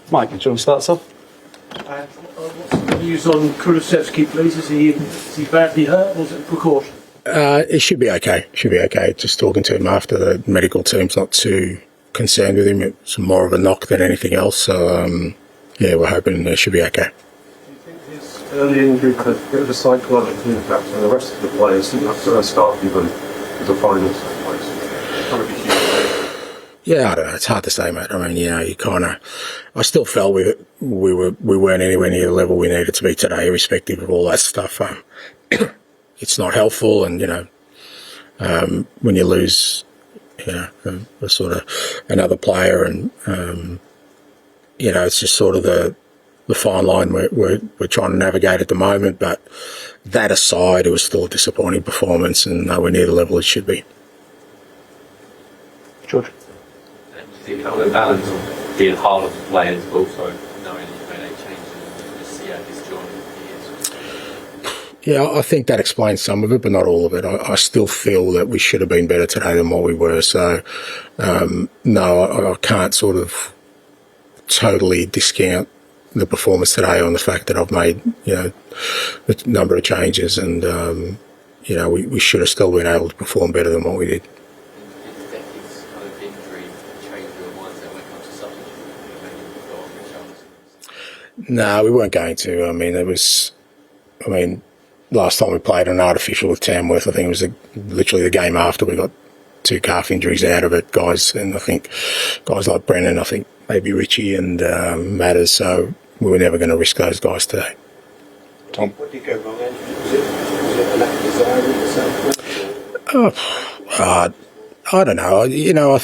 Mike, do you want to start us off? What's the news on Kulusevski, please? Is he badly hurt, or is it a precaution? It should be okay. Should be okay. Just talking to him after, the medical team's not too concerned with him. It's more of a knock than anything else. So, yeah, we're hoping it should be okay. Do you think his early injury had a bit of a psychological impact on the rest of the players? Didn't have to start even with the finals place. Yeah, I don't know. It's hard to say, mate. I mean, you know, I still felt with it. We weren't anywhere near the level we needed to be today, irrespective of all that stuff. It's not helpful, and you know, when you lose, you know, a sort of another player, and you know, it's just sort of the fine line we're trying to navigate at the moment. But that aside, it was still a disappointing performance, and nowhere near the level it should be. George. Do you feel the balance of being harder to play and also knowing you've made a change and just see how this journey is? Yeah, I think that explains some of it, but not all of it. I still feel that we should have been better today than what we were. So, no, I can't sort of totally discount the performance today on the fact that I've made, you know, a number of changes, and you know, we should have still been able to perform better than what we did. No, we weren't going to. I mean, last time we played an artificial with Tamworth, I think it was literally the game after we got 2 calf injuries out of it, guys. And I think guys like Brennan, I think maybe Richie and Matters. So we were never going to risk those guys today. Tom? What did go wrong then? Was it a lack of desire in yourself? I don't know. You know,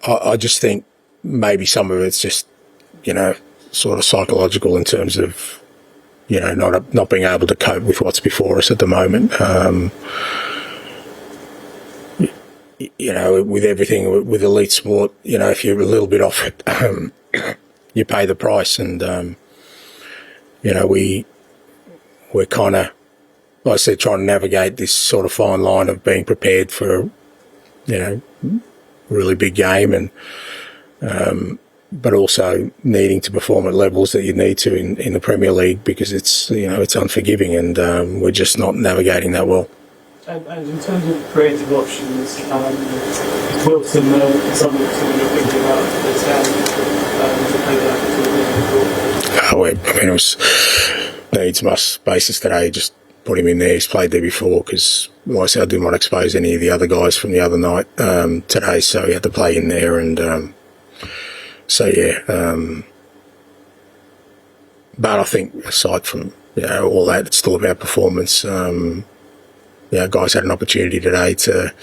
I just think maybe some of it's just, you know, sort of psychological in terms of, you know, not being able to cope with what's before us at the moment. You know, with everything, with elite sport, you know, if you're a little bit off it, you pay the price. And, you know, we're kind of, like I said, trying to navigate this sort of fine line of being prepared for, you know, really big game, and but also needing to perform at levels that you need to in the Premier League, because it's, you know, it's unforgiving, and we're just not navigating that well. And in terms of creative options, Wilson, something you're thinking about the town to play that? I mean, it was needs must basis today. Just put him in there. He's played there before, because, like I said, I didn't want to expose any of the other guys from the other night today, so he had to play in there. And so yeah, but I think aside from, you know, all that, it's still about performance. You know, guys had an opportunity today to,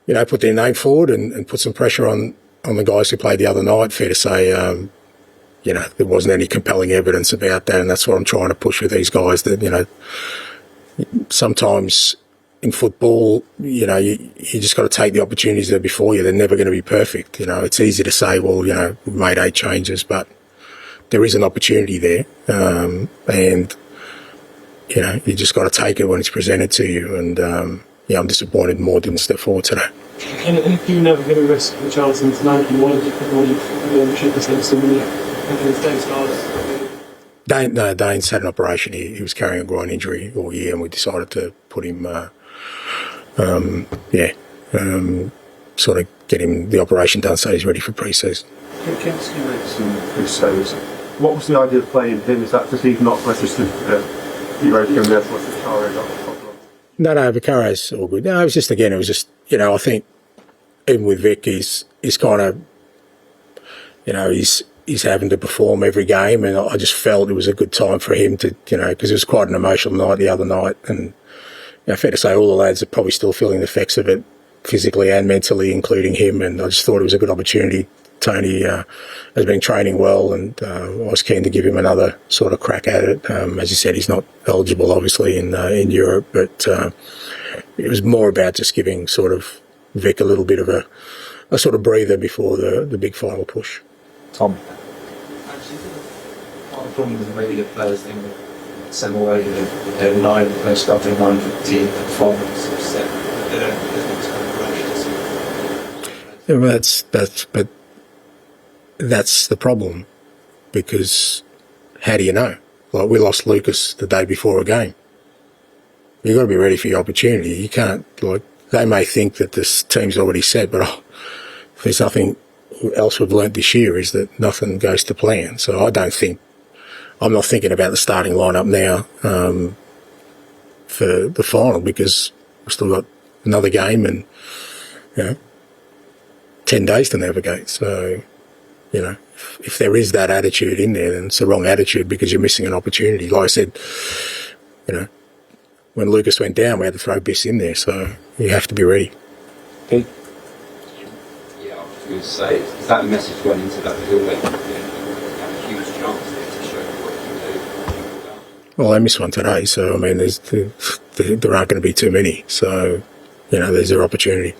you know, put their name forward and put some pressure on the guys who played the other night. Fair to say, you know, there wasn't any compelling evidence about that, and that's what I'm trying to push with these guys, that, you know, sometimes in football, you know, you just got to take the opportunities that are before you. They're never going to be perfect. You know, it's easy to say, well, you know, we've made 8 changes, but there is an opportunity there. And, you know, you just got to take it when it's presented to you. And, yeah, I'm disappointed Moore didn't step forward today. And if you're never going to risk Richarlison Solanke, why did you put all your chippers in so many against those guys? Dane's had an operation. He was carrying a groin injury all year, and we decided to put him, sort of get him the operation done so he's ready for pre-season. Kinsky made some good saves. What was the idea of playing him? Is that just he's not registered European, therefore Victoria got the problem? No, Vicaro's all good. No, it was just, you know, I think even with Vic, he's kind of, you know, he's having to perform every game, and I just felt it was a good time for him to, you know, because it was quite an emotional night the other night, and, you know, fair to say all the lads are probably still feeling the effects of it physically and mentally, including him, and I just thought it was a good opportunity. Tony has been training well, and I was keen to give him another sort of crack at it. As you said, he's not eligible, obviously, in Europe, but it was more about just giving sort of Vic a little bit of a sort of breather before the big final push. Tom? Actually, one of the problems is maybe the players think that similar way that they're 9, they're starting 9 for the team, the performance is set, but they don't, there's no kind of rush to see. Yeah, well, but that's the problem, because how do you know? Like, we lost Lucas the day before a game. You've got to be ready for your opportunity. You can't, like, they may think that this team's already set, but if there's nothing else we've learnt this year is that nothing goes to plan. So I'm not thinking about the starting lineup now for the final, because we've still got another game and, 10 days to navigate. So, if there is that attitude in there, then it's the wrong attitude, because you're missing an opportunity. Like I said, when Lucas went down, we had to throw Biss in there, so you have to be ready. Yeah, I was going to say, that message went into that field, you have a huge chance there to show what you can do. Well, they missed one today, so, I mean, there aren't going to be too many. So, there's their opportunity.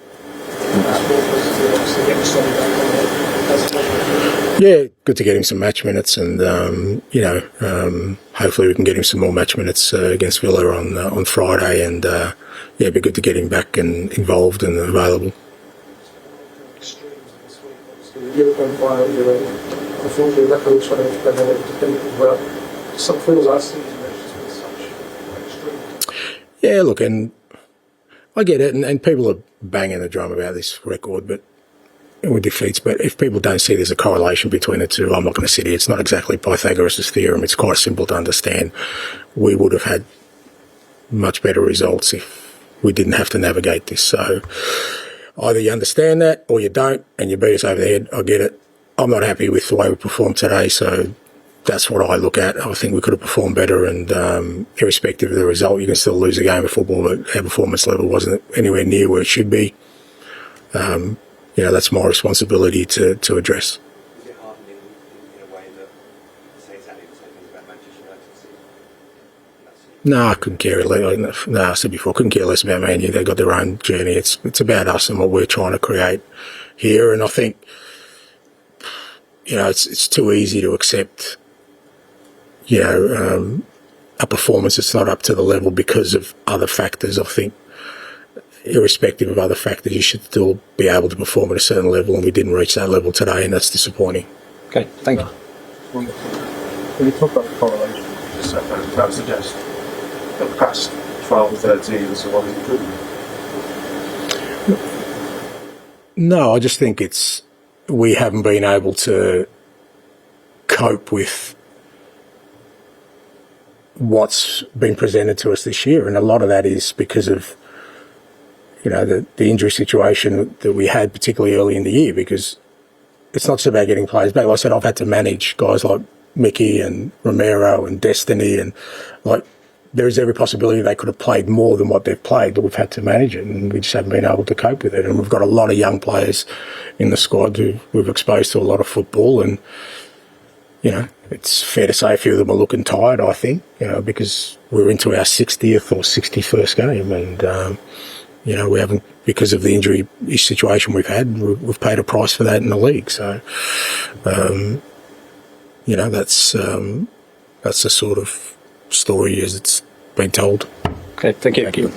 Yeah, good to get him some match minutes, and hopefully we can get him some more match minutes against Villa on Friday, and it'd be good to get him back and involved and available. European final, unfortunately, records when they've been defended as well. Some feels like season has been such extreme. Yeah, look, and I get it, and people are banging the drum about this record, but with defeats. But if people don't see there's a correlation between the two, I'm not going to sit here. It's not exactly Pythagoras' theorem. It's quite simple to understand. We would have had much better results if we didn't have to navigate this. So either you understand that or you don't, and you beat us over the head. I get it. I'm not happy with the way we performed today, so that's what I look at. I think we could have performed better, and irrespective of the result, you can still lose a game of football, but our performance level wasn't anywhere near where it should be. That's my responsibility to address. Is it hardening in a way that say exactly the same things about Manchester United? No, I couldn't care less. No, I said before, couldn't care less about Man U. They've got their own journey. It's about us and what we're trying to create here. And I think, it's too easy to accept, a performance that's not up to the level because of other factors. I think, irrespective of other factors, you should still be able to perform at a certain level, and we didn't reach that level today, and that's disappointing. Okay, thank you. When you talk about the correlation, just that would suggest that the past 12 or 13 is the one improvement. No, I just think we haven't been able to cope with what's been presented to us this year, and a lot of that is because of the injury situation that we had, particularly early in the year, because it's not just about getting players back. Like I said, I've had to manage guys like Mickey and Romero and Destiny, and there is every possibility they could have played more than what they've played, but we've had to manage it, and we just haven't been able to cope with it. And we've got a lot of young players in the squad who we've exposed to a lot of football, and it's fair to say a few of them are looking tired, I think, because we're into our 60th or 61st game, and we haven't, because of the injury situation we've had, we've paid a price for that in the league. So, that's the sort of story as it's been told. Okay, thank you. Thank you.